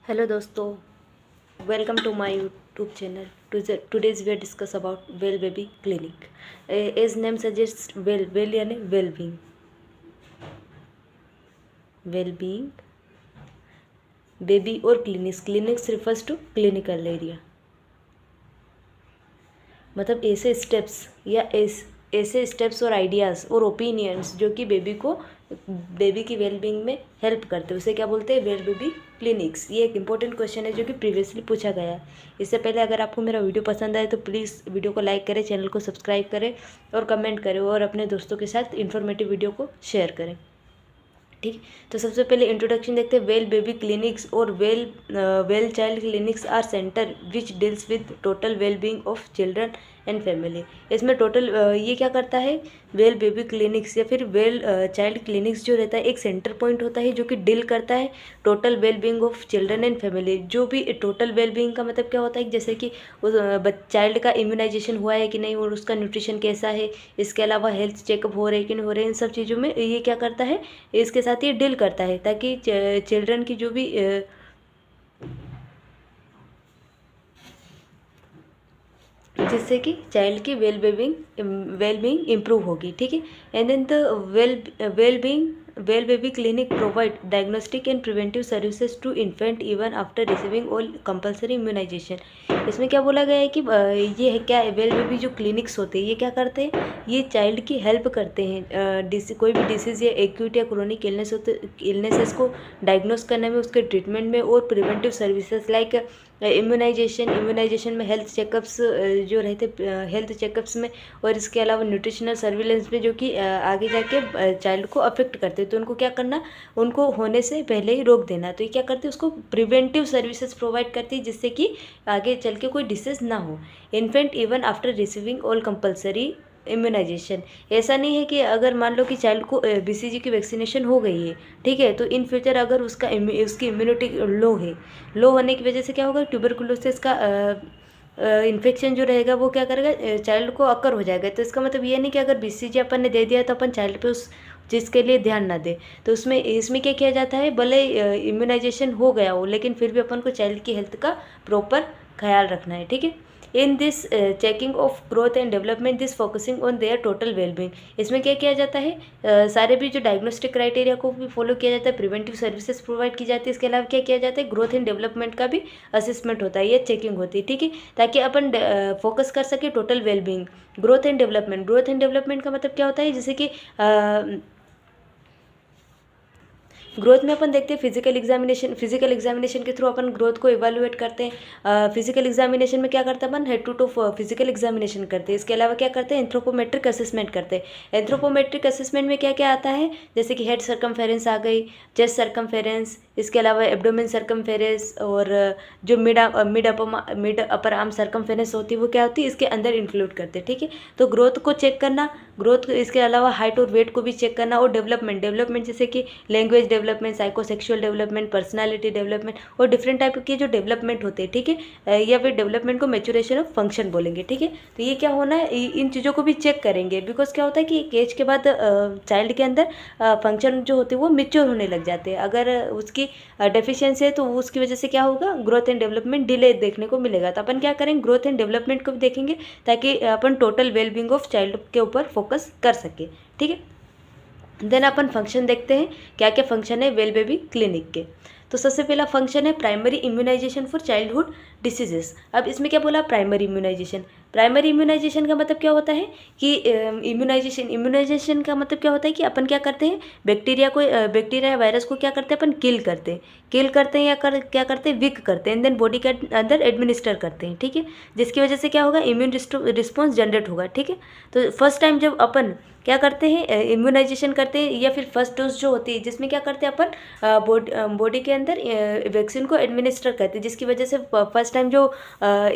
Hello दोस्तों, welcome to my YouTube channel. Today's we discuss about well baby clinic. As name suggests, well यानी well-being, baby और clinics refers to clinical area. मतलब ऐसे steps या ऐसे steps और ideas और ओपिनियंस जो कि बेबी की वेलबींग में हेल्प करते हैं, उसे क्या बोलते हैं? Well baby clinics. ये एक इंपॉर्टेंट क्वेश्चन है जो कि प्रीवियसली पूछा गया है. इससे पहले अगर आपको मेरा वीडियो पसंद आए तो प्लीज़ वीडियो को लाइक करें, चैनल को सब्सक्राइब करें और कमेंट करें और अपने दोस्तों के साथ इन्फॉर्मेटिव वीडियो को शेयर करें. ठीक, तो सबसे पहले इंट्रोडक्शन देखते हैं. वेल बेबी क्लिनिक्स और well child clinics are centre which deals with total well being of children and family. इसमें टोटल ये क्या करता है? वेल बेबी क्लिनिक्स या फिर वेल चाइल्ड क्लिनिक्स जो रहता है एक सेंटर पॉइंट होता है जो कि डील करता है total well being of children and family. जो भी टोटल वेल बीइंग का मतलब क्या होता है, जैसे कि उस चाइल्ड का इम्यूनाइजेशन हुआ है कि नहीं और उसका न्यूट्रिशन कैसा है, इसके अलावा हेल्थ चेकअप हो रहे हैं कि नहीं हो रहे हैं, इन सब चीज़ों में ये क्या करता है, इसके साथ ये डील करता है ताकि चिल्ड्रन की जो भी जिससे कि चाइल्ड की वेल बीइंग इम्प्रूव होगी. ठीक है. And then the well baby clinic provide diagnostic and preventive services to infant even after receiving all compulsory immunization. इसमें क्या बोला गया है कि ये है क्या, वेल बेबी जो क्लिनिक्स होते हैं ये क्या करते हैं, ये चाइल्ड की हेल्प करते हैं. कोई भी डिसीज़ या एक्यूट या क्रोनिक इलनेसेस को डायग्नोस करने में, उसके ट्रीटमेंट में और प्रिवेंटिव सर्विसेज लाइक इम्यूनाइजेशन में, हेल्थ चेकअप्स जो रहते हेल्थ चेकअप्स में, और इसके अलावा न्यूट्रिशनल सर्विलेंस में जो कि आगे जाके चाइल्ड को अफेक्ट करते हैं. तो उनको क्या करना, उनको होने से पहले ही रोक देना. तो ये क्या करते हैं, उसको प्रिवेंटिव सर्विसेज प्रोवाइड करती है जिससे कि आगे चल के कोई डिसीज़ ना हो. Infant even after receiving all compulsory immunization. ऐसा नहीं है कि अगर मान लो कि चाइल्ड को BCG की वैक्सीनेशन हो गई है, ठीक है, तो इन फ्यूचर अगर उसकी इम्यूनिटी लो होने की वजह से क्या होगा, ट्यूबरकुलोसिस का इन्फेक्शन जो रहेगा वो क्या करेगा, चाइल्ड को अकर हो जाएगा. तो इसका मतलब ये नहीं कि अगर BCG अपन ने दे दिया तो अपन चाइल्ड पे उस चीज़ के लिए ध्यान ना दे. तो इसमें क्या किया जाता है, भले इम्यूनाइजेशन हो गया हो लेकिन फिर भी अपन को चाइल्ड की हेल्थ का प्रॉपर ख्याल रखना है. ठीक है. In this checking of growth and development this focusing on their total wellbeing. इसमें क्या किया जाता है, सारे भी जो डायग्नोस्टिक क्राइटेरिया को भी फॉलो किया जाता है, प्रिवेंटिव सर्विसेज प्रोवाइड की जाती है. इसके अलावा क्या किया जाता है, ग्रोथ एंड डेवलपमेंट का भी असेसमेंट होता है, ये चेकिंग होती है. ठीक है, ताकि अपन फोकस कर सके total wellbeing. Growth and development का मतलब क्या होता है, जैसे कि ग्रोथ में अपन देखते हैं फिजिकल एग्जामिनेशन के थ्रू अपन ग्रोथ को इवेलुएट करते हैं. फिजिकल एग्जामिनेशन में क्या करते हैं अपन, head to toe physical examination करते हैं. इसके अलावा क्या करते हैं, एंथ्रोपोमेट्रिक असेसमेंट करते हैं. एंथ्रोपोमेट्रिक असेसमेंट में क्या क्या आता है, जैसे कि हेड सर्कमफेरेंस आ गई, चेस्ट सर्कमफेरेंस, इसके अलावा एब्डोमेन सर्कमफेरेंस और जो मिड अपर आर्म सर्कमफेरेंस होती है वो क्या होती है, इसके अंदर इंक्लूड करते हैं. ठीक है. तो ग्रोथ को चेक करना, इसके अलावा हाइट और वेट को भी चेक करना, और डेवलपमेंट जैसे कि language development, psychosexual development, personality development और डिफरेंट टाइप के जो डेवलपमेंट होते हैं. ठीक है. या फिर डेवलपमेंट को मैच्योरेशन ऑफ फंक्शन बोलेंगे. ठीक है. तो ये क्या होना है, इन चीज़ों को भी चेक करेंगे. बिकॉज क्या होता है कि एक एज के बाद चाइल्ड के अंदर फंक्शन जो होते हैं वो मेच्योर होने लग जाते हैं. अगर उसकी डेफिशिएंसी है तो उसकी वजह से क्या होगा, ग्रोथ एंड डेवलपमेंट डिले देखने को मिलेगा. तो अपन क्या करेंगे, ग्रोथ एंड डेवलपमेंट को भी देखेंगे ताकि अपन टोटल वेलबींग ऑफ चाइल्ड के ऊपर फोकस कर सके. ठीक है. देन अपन फंक्शन देखते हैं, क्या क्या फंक्शन है वेल बेबी क्लिनिक के. तो सबसे पहला फंक्शन है primary immunization for childhood diseases. अब इसमें क्या बोला, प्राइमरी इम्यूनाइजेशन का मतलब क्या होता है कि इम्यूनाइजेशन का मतलब क्या होता है कि अपन क्या करते हैं, बैक्टीरिया या वायरस को क्या करते हैं, अपन किल करते हैं या क्या करते हैं, विक करते हैं, देन बॉडी के अंदर एडमिनिस्टर करते हैं. ठीक है. जिसकी वजह से क्या होगा, इम्यून रिस्पॉन्स जनरेट होगा. ठीक है. तो फर्स्ट टाइम जब अपन क्या करते हैं, इम्यूनाइजेशन करते हैं या फिर फर्स्ट डोज जो होती है जिसमें क्या करते हैं अपन बॉडी के अंदर वैक्सीन को एडमिनिस्टर करते हैं, जिसकी वजह से फर्स्ट टाइम जो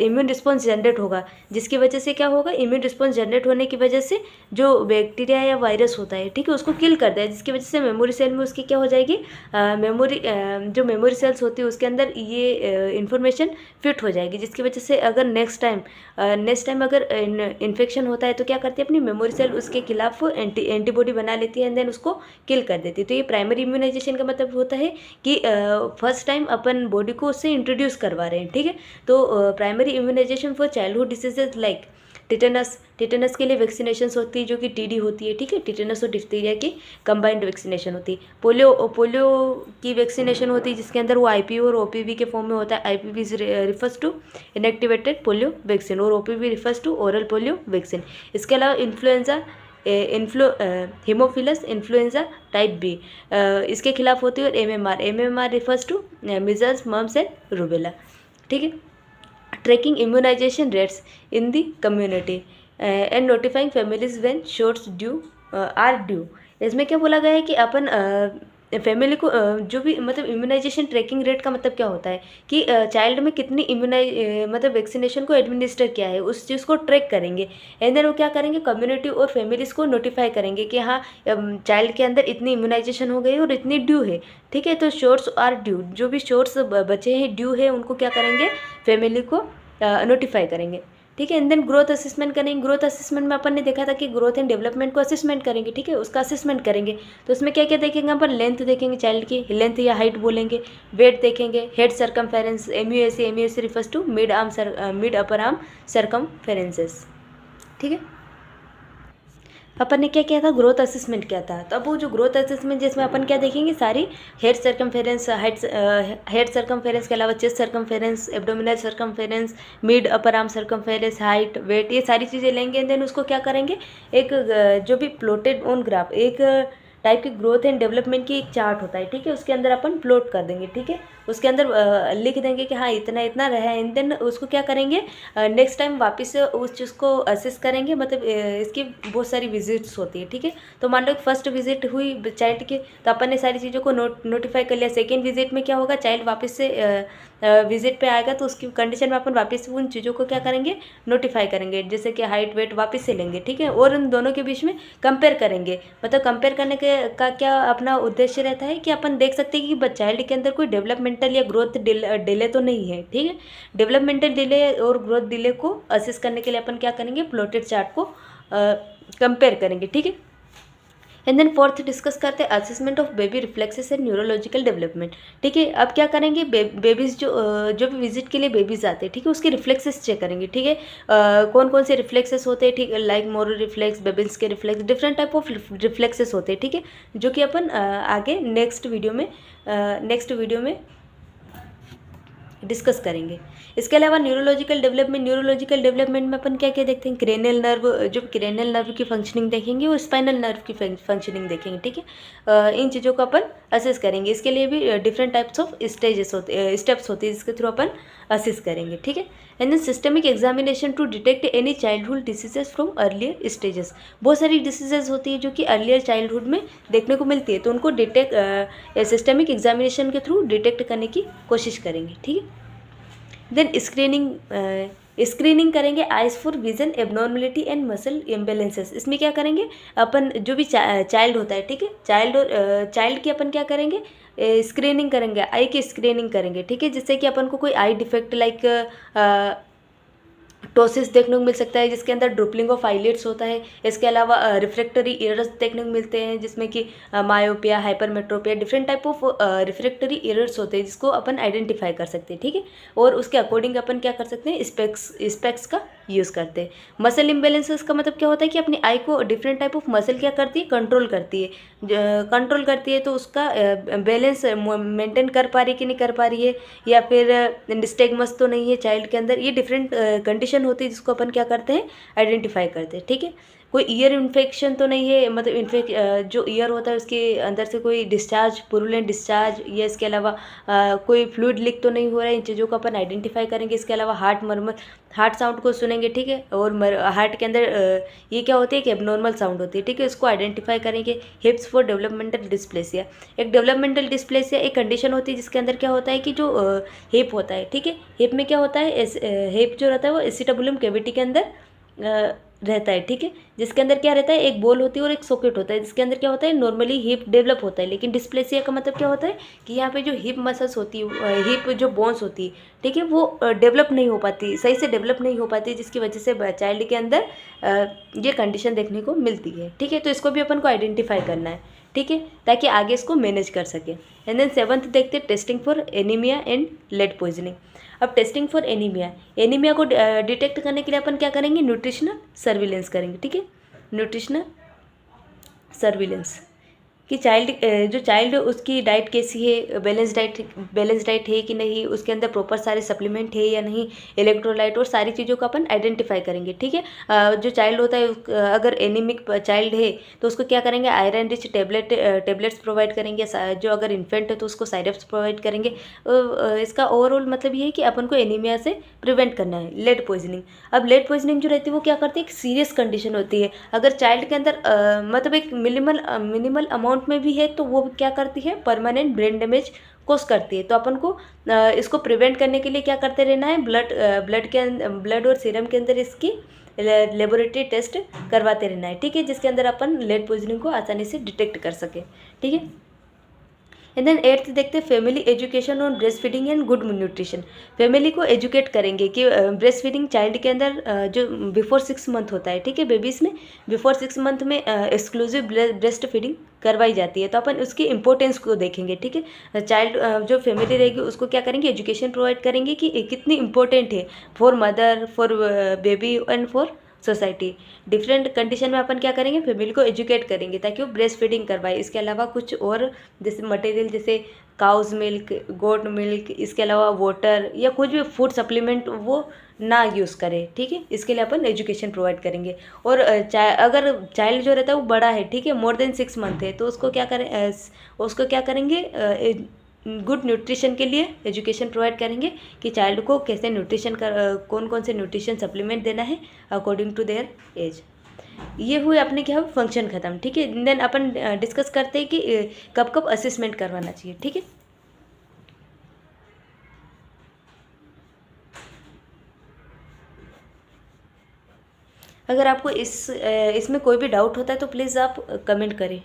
इम्यून रिस्पॉन्स जनरेट होगा, जिसकी वजह से क्या होगा, इम्यून रिस्पॉन्स जनरेट होने की वजह से जो बैक्टीरिया या वायरस होता है, ठीक है, उसको किल करता है, जिसकी वजह से मेमोरी सेल में उसकी क्या हो जाएगी, जो मेमोरी सेल्स होती है उसके अंदर ये इन्फॉर्मेशन फिट हो जाएगी, जिसकी वजह से अगर नेक्स्ट टाइम अगर इन्फेक्शन होता है तो क्या करती है अपनी मेमोरी सेल उसके खिलाफ इनफ एंटीबॉडी बना लेती है एंड देन उसको किल कर देती है। तो ये प्राइमरी इम्यूनाइजेशन का मतलब होता है कि फर्स्ट टाइम अपन बॉडी को उससे इंट्रोड्यूस करवा रहे हैं, ठीक है। तो primary immunization for childhood diseases like tetanus के लिए वैक्सीनेशन होती है जो कि टीडी होती है, ठीक है। टिटेनस और डिप्थीरिया की कंबाइंड वैक्सीनेशन होती है। पोलियो की वैक्सीनेशन होती है जिसके अंदर वो आईपीवी और ओपीवी के फॉर्म में होता है। IPV refers to inactivated polio vaccine और OPV refers to oral polio vaccine. इसके अलावा influenza haemophilus influenza type B इसके खिलाफ होती है। और MMR refers to measles mumps and rubella, ठीक है। Tracking immunisation rates in the community and notifying families when shots are due. इसमें क्या बोला गया है कि अपन फैमिली को जो भी मतलब इम्यूनाइजेशन ट्रैकिंग रेट का मतलब क्या होता है कि चाइल्ड में कितनी मतलब वैक्सीनेशन को एडमिनिस्टर किया है उस चीज़ को ट्रैक करेंगे एंड देन वो क्या करेंगे कम्युनिटी और फैमिलीज़ को नोटिफाई करेंगे कि हाँ चाइल्ड के अंदर इतनी इम्यूनाइजेशन हो गई और इतनी ड्यू है, ठीक है। तो शॉट्स आर ड्यू, जो भी शॉट्स बचे हैं ड्यू है उनको क्या करेंगे फैमिली को नोटिफाई करेंगे, ठीक है। एंड देन ग्रोथ असेसमेंट करेंगे। ग्रोथ असेसमेंट में अपन ने देखा था कि ग्रोथ एंड डेवलपमेंट को असेसमेंट करेंगे, ठीक है, उसका असेसमेंट करेंगे। तो उसमें क्या क्या देखेंगे अपन, लेंथ देखेंगे चाइल्ड की, लेंथ या हाइट बोलेंगे, वेट देखेंगे, head circumference, MUAC refers to mid upper arm circumferences, ठीक है। अपन ने क्या किया था, ग्रोथ असेसमेंट किया था। तो अब वो जो ग्रोथ असेसमेंट जिसमें अपन क्या देखेंगे, सारी हेड सर्कमफेरेंस, हेड सर्कमफेरेंस के अलावा chest circumference, abdominal circumference, mid upper arm circumference, height, weight, ये सारी चीज़ें लेंगे एंड देन उसको क्या करेंगे, एक जो भी प्लॉटेड ऑन ग्राफ, एक टाइप की ग्रोथ एंड डेवलपमेंट की एक चार्ट होता है, ठीक है, उसके अंदर अपन प्लॉट कर देंगे, ठीक है। उसके अंदर लिख देंगे कि हाँ इतना इतना रहा है एंड देन उसको क्या करेंगे नेक्स्ट टाइम वापस से उस चीज़ को असेस करेंगे। मतलब इसकी बहुत सारी विजिट्स होती है, ठीक है। तो मान लो फर्स्ट विजिट हुई चाइल्ड की तो अपन ने सारी चीज़ों को नोटिफाई कर लिया। सेकेंड विजिट में क्या होगा, चाइल्ड वापस से विजिट पे आएगा तो उसकी कंडीशन में अपन वापस से उन चीज़ों को क्या करेंगे, नोटिफाई करेंगे, जैसे कि हाइट वेट वापस से लेंगे, ठीक है। और उन दोनों के बीच में कंपेयर करेंगे। मतलब कंपेयर करने का क्या अपना उद्देश्य रहता है कि अपन देख सकते हैं कि चाइल्ड के अंदर कोई डेवलपमेंटल या ग्रोथ डिले तो नहीं है, ठीक है। डेवलपमेंटल डिले और ग्रोथ डिले को असेस करने के लिए अपन क्या करेंगे, प्लॉटेड चार्ट को कंपेयर करेंगे, ठीक है। एंड देन फोर्थ डिस्कस करते हैं assessment of baby reflexes and neurological development, ठीक है। अब क्या करेंगे, बेबीज़ जो भी विजिट के लिए बेबीज़ आते हैं, ठीक है, उसके रिफ्लेक्सेस चेक करेंगे, ठीक है। कौन कौन से रिफ्लेक्सेस होते हैं, ठीक है, लाइक मोरो रिफ्लेक्स, बेबिल्स के reflex, different type of reflexes होते हैं, ठीक है, जो कि अपन आगे नेक्स्ट वीडियो में डिस्कस करेंगे। इसके अलावा न्यूरोलॉजिकल डेवलपमेंट में अपन क्या क्या देखते हैं, क्रेनियल नर्व, जो क्रेनियल नर्व की फंक्शनिंग देखेंगे और स्पाइनल नर्व की फंक्शनिंग देखेंगे, ठीक है। इन चीज़ों को अपन असेस करेंगे। इसके लिए भी डिफरेंट टाइप्स ऑफ स्टेप्स होते हैं जिसके थ्रू अपन असेस करेंगे, ठीक है। And then systemic examination to detect any childhood diseases from earlier stages. बहुत सारी डिसीजेज होती है जो कि अर्लियर चाइल्डहुड में देखने को मिलती है, तो उनको सिस्टमिक एग्जामिनेशन के थ्रू डिटेक्ट करने की कोशिश करेंगे, ठीक है। देन स्क्रीनिंग करेंगे eyes for vision abnormality and muscle imbalances. इसमें क्या करेंगे, अपन जो भी चाइल्ड होता है, ठीक है, चाइल्ड की अपन क्या करेंगे, स्क्रीनिंग करेंगे, आई की स्क्रीनिंग करेंगे, ठीक है, जिससे कि अपन को कोई आई डिफेक्ट लाइक टोसिस देखने को मिल सकता है जिसके अंदर ड्रुपलिंग ऑफ आईलिड्स होता है। इसके अलावा रिफ्रैक्टरी एरर्स देखने को मिलते हैं जिसमें कि myopia, hypermetropia, different type of refractory errors होते हैं जिसको अपन आइडेंटिफाई कर सकते हैं, ठीक है। और उसके अकॉर्डिंग अपन क्या कर सकते हैं, स्पेक्स का यूज़ करते हैं। मसल इम्बेलेंसेस का मतलब क्या होता है कि अपनी आई को डिफरेंट टाइप ऑफ मसल क्या करती है, कंट्रोल करती है। तो उसका बैलेंस मेंटेन कर पा रही है कि नहीं कर पा रही है, या फिर निस्टेगमस तो नहीं है चाइल्ड के अंदर, ये डिफरेंट कंडीशन होती है जिसको अपन क्या करते हैं, आइडेंटिफाई करते हैं, ठीक है। कोई ईयर इन्फेक्शन तो नहीं है, मतलब जो ईयर होता है उसके अंदर से कोई डिस्चार्ज, पुरुलेंट डिस्चार्ज, या इसके अलावा कोई फ्लूइड लीक तो नहीं हो रहा है, इन चीज़ों को अपन आइडेंटिफाई करेंगे। इसके अलावा हार्ट साउंड को सुनेंगे, ठीक है, और हार्ट के अंदर ये क्या होती है कि एबनॉर्मल साउंड होती है, ठीक है, इसको आइडेंटिफाई करेंगे। हिप्स फॉर डेवलपमेंटल डिस्प्लेसिया, एक डेवलपमेंटल डिस्प्लेसिया एक कंडीशन होती है जिसके अंदर क्या होता है कि जो हिप होता है, ठीक है, हिप में क्या होता है, हिप जो रहता है वो एसिटाबुलम कैविटी के अंदर रहता है, ठीक है, जिसके अंदर क्या रहता है, एक बॉल होती है और एक सॉकेट होता है, जिसके अंदर क्या होता है, नॉर्मली हिप डेवलप होता है। लेकिन डिस्प्लेसिया का मतलब क्या होता है कि यहाँ पे जो हिप मसल्स होती है, हिप जो बोन्स होती है, ठीक है, वो डेवलप नहीं हो पाती, सही से डेवलप नहीं हो पाती, जिसकी वजह से चाइल्ड के अंदर ये कंडीशन देखने को मिलती है, ठीक है। तो इसको भी अपन को आइडेंटिफाई करना है, ठीक है, ताकि आगे इसको मैनेज कर सके। एंड देन 7th देखते हैं testing for anaemia and lead poisoning. अब टेस्टिंग फॉर एनीमिया, एनीमिया को डिटेक्ट करने के लिए अपन क्या करेंगे, न्यूट्रिशनल सर्विलेंस करेंगे, ठीक है, न्यूट्रिशनल सर्विलेंस कि जो चाइल्ड उसकी डाइट कैसी है, बैलेंस डाइट है कि नहीं, उसके अंदर प्रॉपर सारे सप्लीमेंट है या नहीं, इलेक्ट्रोलाइट और सारी चीज़ों को अपन आइडेंटिफाई करेंगे, ठीक है। जो चाइल्ड होता है अगर एनीमिक चाइल्ड है तो उसको क्या करेंगे, आयरन रिच टेबलेट्स प्रोवाइड करेंगे। जो अगर इन्फेंट है तो उसको साइरप्स प्रोवाइड करेंगे। इसका ओवरऑल मतलब ये है कि अपन को एनीमिया से प्रिवेंट करना है। लेड पॉइजनिंग, अब लेड पॉइजनिंग जो रहती है वो क्या करती है, एक सीरियस कंडीशन होती है। अगर चाइल्ड के अंदर मतलब एक मिनिमल अमाउंट में भी है तो वो क्या करती है, परमानेंट ब्रेन डैमेज कोस करती है। तो अपन को इसको प्रिवेंट करने के लिए क्या करते रहना है, ब्लड और सीरम के अंदर इसकी लेबोरेटरी टेस्ट करवाते रहना है, ठीक है, जिसके अंदर अपन लेड पॉइजनिंग को आसानी से डिटेक्ट कर सके, ठीक है। एंड देन 8th देखते हैं family education on breast feeding and good nutrition. Family को एजुकेट करेंगे कि ब्रेस्ट फीडिंग चाइल्ड के अंदर जो बिफोर 6 मंथ होता है, ठीक है, बेबीज़ में बिफोर 6 मंथ में एक्सक्लूसिव ब्रेस्ट फीडिंग करवाई जाती है। तो अपन उसकी इंपॉर्टेंस को देखेंगे, ठीक है। चाइल्ड जो फैमिली रहेगी उसको क्या करेंगे, एजुकेशन प्रोवाइड करेंगे कि कितनी इंपॉर्टेंट है for mother, for baby and for society. Different condition में अपन क्या करेंगे, फैमिली को एजुकेट करेंगे ताकि वो ब्रेस्ट फीडिंग करवाए। इसके अलावा कुछ और जैसे मटेरियल, जैसे काउज मिल्क, गोट मिल्क, इसके अलावा वाटर या कुछ भी फूड सप्लीमेंट वो ना यूज़ करे, ठीक है। इसके लिए अपन एजुकेशन प्रोवाइड करेंगे। और अगर चाइल्ड जो रहता है वो बड़ा है, ठीक है, मोर देन 6 मंथ है, तो उसको क्या करेंगे, गुड न्यूट्रिशन के लिए एजुकेशन प्रोवाइड करेंगे कि चाइल्ड को कैसे कौन कौन से न्यूट्रिशन सप्लीमेंट देना है अकॉर्डिंग टू देयर एज। ये हुए अपने क्या फंक्शन ख़त्म, ठीक है। देन अपन डिस्कस करते हैं कि कब कब असेसमेंट करवाना चाहिए, ठीक है। अगर आपको इसमें कोई भी डाउट होता है तो प्लीज़ आप कमेंट करें।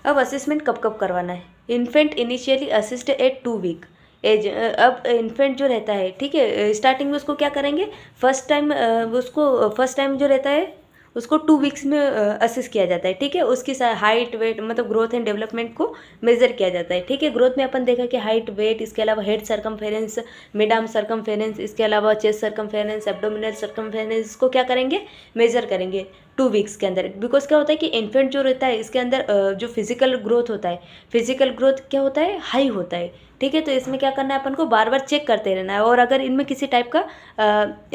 अब असेसमेंट कब कब करवाना है, infant initially assist at 2 week age. अब इन्फेंट जो रहता है, ठीक है, स्टार्टिंग में उसको क्या करेंगे, फर्स्ट टाइम जो रहता है उसको 2 वीक्स में असिस्ट किया जाता है, ठीक है। उसकी हाइट, वेट, मतलब ग्रोथ एंड डेवलपमेंट को मेजर किया जाता है, ठीक है। ग्रोथ में अपन देखा कि हाइट, वेट, इसके अलावा head circumference, mid arm circumference, इसके अलावा चेस्ट सर्कमफेरेंस, एब्डोमिनल सर्कमफेरेंस, इसको क्या करेंगे, मेजर करेंगे 2 वीक्स के अंदर। बिकॉज क्या होता है कि इन्फेंट जो रहता है इसके अंदर जो फिजिकल ग्रोथ होता है, फिजिकल ग्रोथ क्या होता है, हाई होता है, ठीक है। तो इसमें क्या करना है, अपन को बार बार चेक करते रहना है। और अगर इनमें किसी टाइप का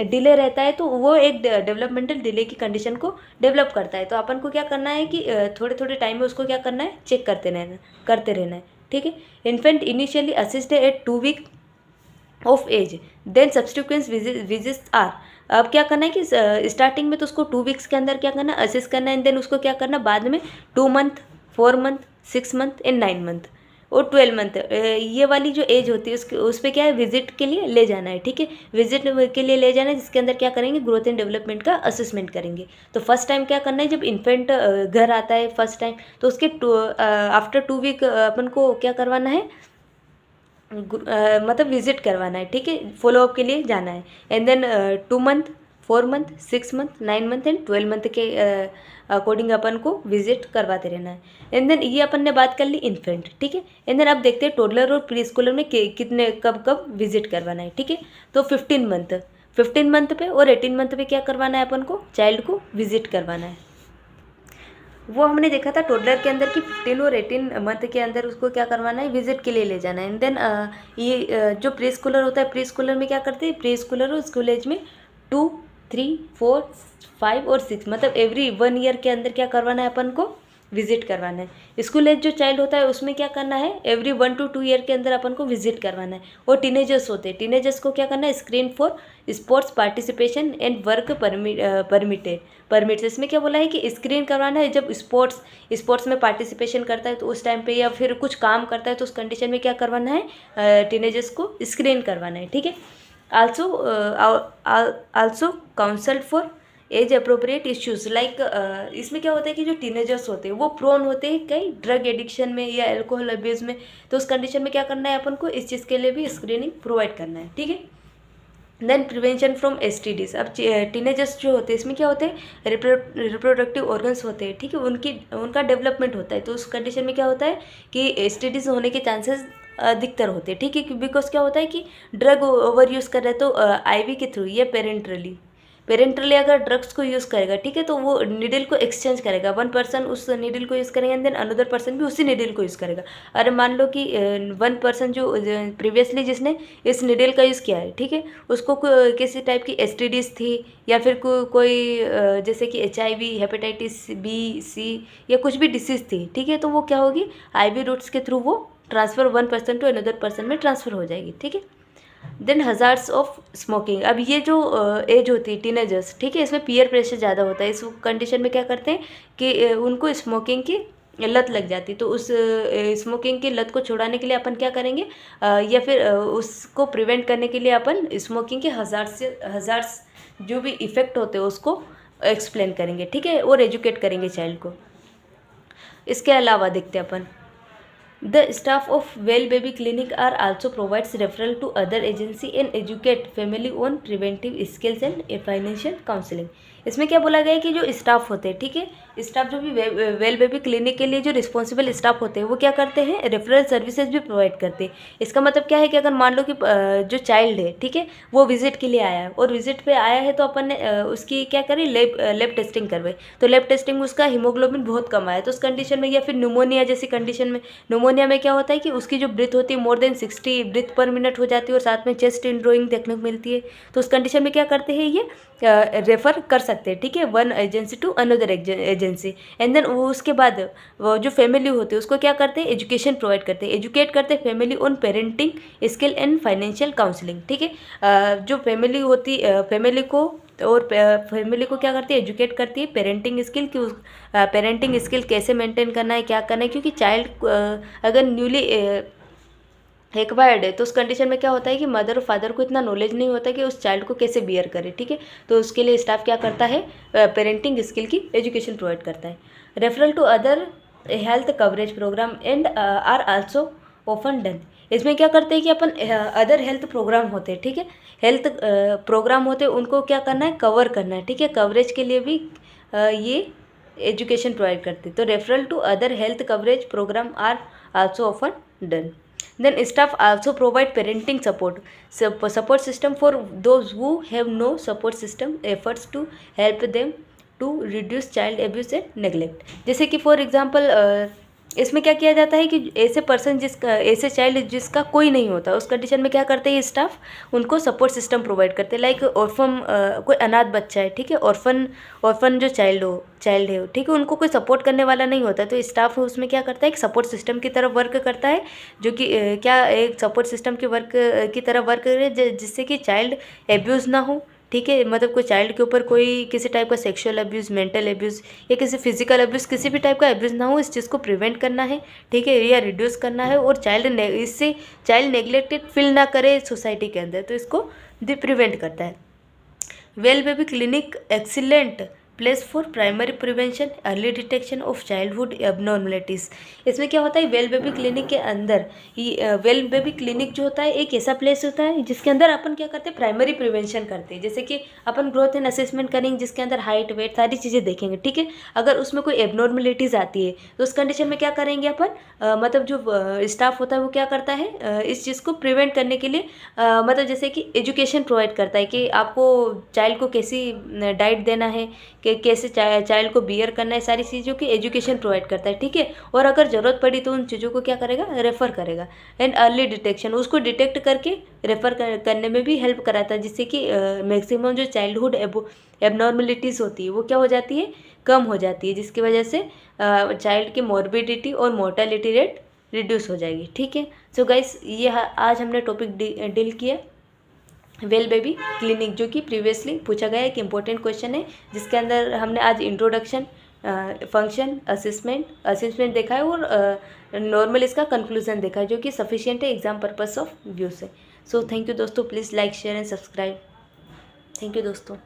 डिले रहता है तो वो एक डेवलपमेंटल डिले की कंडीशन को डेवलप करता है। तो अपन को क्या करना है कि थोड़े थोड़े टाइम में उसको क्या करना है, चेक करते रहना है, ठीक है। Infant initially assist at 2 week of age, then subsequence visits are. अब क्या करना है कि स्टार्टिंग में तो उसको 2 वीक्स के अंदर क्या करना है, असिस्ट करना है। देन उसको क्या करना, बाद में 2 month, 4 month, 6 month and 9 month और 12 मंथ, ये वाली जो एज होती है उस पर क्या है, विजिट के लिए ले जाना है, ठीक है। विजिट के लिए ले जाना है, जिसके अंदर क्या करेंगे, ग्रोथ एंड डेवलपमेंट का असेसमेंट करेंगे। तो फर्स्ट टाइम क्या करना है, जब इन्फेंट घर आता है फर्स्ट टाइम, तो उसके आफ्टर 2 वीक अपन को क्या करवाना है, मतलब विजिट करवाना है, ठीक है, फॉलोअप के लिए जाना है। And then 2 month, 4 month, 6 month, 9 month and 12 month के अकॉर्डिंग अपन को विजिट करवाते रहना है। एंड देन ये अपन ने बात कर ली इन्फेंट, ठीक है। एंड देन अब देखते हैं टोडलर और प्री स्कूलर में कितने कब विजिट करवाना है, ठीक है। तो 15 मंथ पे और 18 मंथ पे क्या करवाना है अपन को, चाइल्ड को विजिट करवाना है। वो हमने देखा था टोडलर के अंदर कि 15 और 18 मंथ के अंदर उसको क्या करवाना है, विजिट के लिए ले जाना है। एंड देन ये जो प्री स्कूलर होता है, प्री स्कूलर में क्या करते हैं, प्री स्कूलर और स्कूल एज में 2, 3, 4, 5 और 6, मतलब एवरी 1 ईयर के अंदर क्या करवाना है अपन को, विजिट करवाना है। स्कूल एज जो चाइल्ड होता है उसमें क्या करना है, एवरी 1 to 2 ईयर के अंदर अपन को विजिट करवाना है। और टीनेजर्स होते हैं, टीनेजर्स को क्या करना है, screen for sports participation and work permits. इसमें क्या बोला है कि स्क्रीन करवाना है जब स्पोर्ट्स में पार्टिसिपेशन करता है तो उस टाइम पे, या फिर कुछ काम करता है तो उस कंडीशन में क्या करवाना है, टीनेजर्स को स्क्रीन करवाना है, ठीक है। Also counselled for age appropriate issues like इसमें क्या होता है कि जो टीनेजर्स होते हैं वो प्रोन होते हैं कई ड्रग एडिक्शन में या अल्कोहल अब्यूज में। तो उस कंडीशन में क्या करना है अपन को, इस चीज़ के लिए भी स्क्रीनिंग प्रोवाइड करना है, ठीक है। Then prevention from STDs। अब टीनेजर्स जो होते हैं इसमें क्या होते हैं, रिप्रोडक्टिव ऑर्गन्स होते हैं, ठीक है, उनका डेवलपमेंट होता है। तो उस कंडीशन में क्या होता है कि STDs होने के चांसेस अधिकतर होते हैं, ठीक है, बिकॉज क्या होता है कि ड्रग ओवर यूज़ कर रहे हैं। तो IV के थ्रू या पेरेंटली अगर ड्रग्स को यूज़ करेगा, ठीक है, तो वो नीडल को एक्सचेंज करेगा। वन पर्सन उस नीडल को यूज़ करेंगे एंड देन अनदर पर्सन भी उसी नीडल को यूज़ करेगा। अरे मान लो कि वन पर्सन जो प्रीवियसली जिसने इस नीडल का यूज़ किया है, ठीक है, उसको किसी टाइप की STDs थी या फिर कोई जैसे कि HIV, हेपेटाइटिस B, C या कुछ भी डिसीज़ थी, ठीक है, तो वो क्या होगी, IV रूट्स के थ्रू वो transfer one person to another person में ट्रांसफ़र हो जाएगी, ठीक है। Then hazards of smoking. अब ये जो एज होती है टीनेजर्स, ठीक है, इसमें पीयर प्रेशर ज़्यादा होता है। इस कंडीशन में क्या करते हैं कि उनको स्मोकिंग की लत लग जाती है। तो उस स्मोकिंग की लत को छुड़ाने के लिए अपन क्या करेंगे, या फिर उसको प्रिवेंट करने के लिए अपन स्मोकिंग के हज़ार्ड्स जो भी इफ़ेक्ट होते हैं उसको एक्सप्लेन करेंगे, ठीक है, और एजुकेट करेंगे चाइल्ड को। इसके अलावा देखते हैं अपन, the staff of Well Baby Clinic are also provides referral to other agency and educate family on preventive skills and financial counseling। इसमें क्या बोला गया है कि जो स्टाफ होते हैं, ठीक है, स्टाफ जो भी वेल बेबी क्लिनिक के लिए जो रिस्पॉन्सिबल स्टाफ होते हैं वो क्या करते हैं, रेफरल सर्विसेज भी प्रोवाइड करते हैं। इसका मतलब क्या है कि अगर मान लो कि जो चाइल्ड है, ठीक है, वो विजिट के लिए आया है और विजिट पे आया है तो अपन ने उसकी क्या करें, लेब टेस्टिंग करवाई। तो लेब टेस्टिंग में उसका हीमोग्लोबिन बहुत कम आया, तो उस कंडीशन में या फिर न्यूमोनिया जैसी कंडीशन में, न्यूमोनिया में क्या होता है कि उसकी जो ब्रीथ होती है more than 60 breath per minute हो जाती है और साथ में चेस्ट इंड्रोइंग देखने को मिलती है। तो उस कंडीशन में क्या करते हैं, ये रेफ़र कर सकते हैं, ठीक है, one agency to another agency. And then वो उसके बाद वो जो फैमिली होती है उसको क्या करते हैं, एजुकेशन प्रोवाइड करते हैं, एजुकेट करते हैं family on parenting skill and financial counselling, ठीक है। जो फैमिली होती फैमिली को क्या करती है, एजुकेट करती है पेरेंटिंग स्किल की, पेरेंटिंग स्किल कैसे मेंटेन करना है, क्या करना है, क्योंकि चाइल्ड अगर न्यूली एक्वायर्ड है तो उस कंडीशन में क्या होता है कि मदर और फादर को इतना नॉलेज नहीं होता कि उस चाइल्ड को कैसे बियर करे, ठीक है। तो उसके लिए स्टाफ क्या करता है, पेरेंटिंग स्किल की एजुकेशन प्रोवाइड करता है। Referral to other health coverage programme and are also often done. इसमें क्या करते हैं कि अपन अदर हेल्थ प्रोग्राम होते हैं, ठीक है, हेल्थ प्रोग्राम होते हैं, उनको क्या करना है, कवर करना है, ठीक है, कवरेज के लिए भी ये एजुकेशन प्रोवाइड करते हैं। तो referral to other health coverage programme are also often done. Then staff also provide parenting support system for those who have no support system, efforts to help them to reduce child abuse and neglect। जैसे कि for example इसमें क्या किया जाता है कि ऐसे child जिसका कोई नहीं होता, उस कंडीशन में क्या करते हैं स्टाफ, उनको सपोर्ट सिस्टम प्रोवाइड करते हैं। लाइक ऑर्फन, कोई अनाथ बच्चा है, ठीक है, ऑर्फन जो चाइल्ड है, ठीक है, उनको कोई सपोर्ट करने वाला नहीं होता, तो स्टाफ उसमें क्या करता है, एक सपोर्ट सिस्टम की तरफ वर्क करता है, जो कि क्या एक सपोर्ट सिस्टम की तरफ वर्क करे जिससे कि चाइल्ड एब्यूज़ ना हो, ठीक है, मतलब कोई चाइल्ड के ऊपर कोई किसी टाइप का सेक्सुअल अब्यूज़, मेंटल अब्यूज़ या किसी फिजिकल अब्यूज़, किसी भी टाइप का अब्यूज़ ना हो, इस चीज़ को प्रिवेंट करना है, ठीक है, या रिड्यूस करना है, और इससे चाइल्ड नेग्लेक्टेड फील ना करे सोसाइटी के अंदर, तो इसको प्रिवेंट करता है। Well baby clinic excellent place for primary prevention, early detection of childhood abnormalities. इसमें क्या होता है, वेल बेबी क्लिनिक के अंदर वेल बेबी क्लिनिक जो होता है एक ऐसा प्लेस होता है जिसके अंदर अपन क्या करते हैं, प्राइमरी प्रिवेंशन करते हैं। जैसे कि अपन ग्रोथ एंड असेसमेंट करेंगे जिसके अंदर हाइट वेट सारी चीज़ें देखेंगे, ठीक है। अगर उसमें कोई एबनॉर्मलिटीज़ आती है तो उस कंडीशन में क्या करेंगे अपन, मतलब जो स्टाफ होता है वो क्या करता है, इस चीज़ को प्रिवेंट करने के लिए मतलब जैसे कि एजुकेशन प्रोवाइड करता है कि आपको चाइल्ड को कैसी डाइट देना है, कि कैसे चाइल्ड को बियर करना है, सारी चीज़ों की एजुकेशन प्रोवाइड करता है, ठीक है। और अगर ज़रूरत पड़ी तो उन चीज़ों को क्या करेगा, रेफ़र करेगा। एंड अर्ली डिटेक्शन, उसको डिटेक्ट करके रेफ़र करने में भी हेल्प कराता है, जिससे कि मैक्सिमम जो चाइल्डहुड एबनॉर्मलिटीज़ होती है वो क्या हो जाती है, कम हो जाती है, जिसकी वजह से चाइल्ड की मॉर्बिडिटी और मोर्टेलिटी रेट रिड्यूस हो जाएगी, ठीक है। सो गाइस, ये आज हमने टॉपिक डील किया वेल बेबी क्लिनिक, जो कि प्रीवियसली पूछा गया एक इम्पोर्टेंट क्वेश्चन है, जिसके अंदर हमने आज इंट्रोडक्शन, फंक्शन, असेसमेंट देखा है और नॉर्मल इसका कंक्लूजन देखा है, जो कि सफिशिएंट है एग्जाम पर्पस ऑफ व्यू से। सो थैंक यू दोस्तों, please like share and subscribe. Thank you दोस्तों।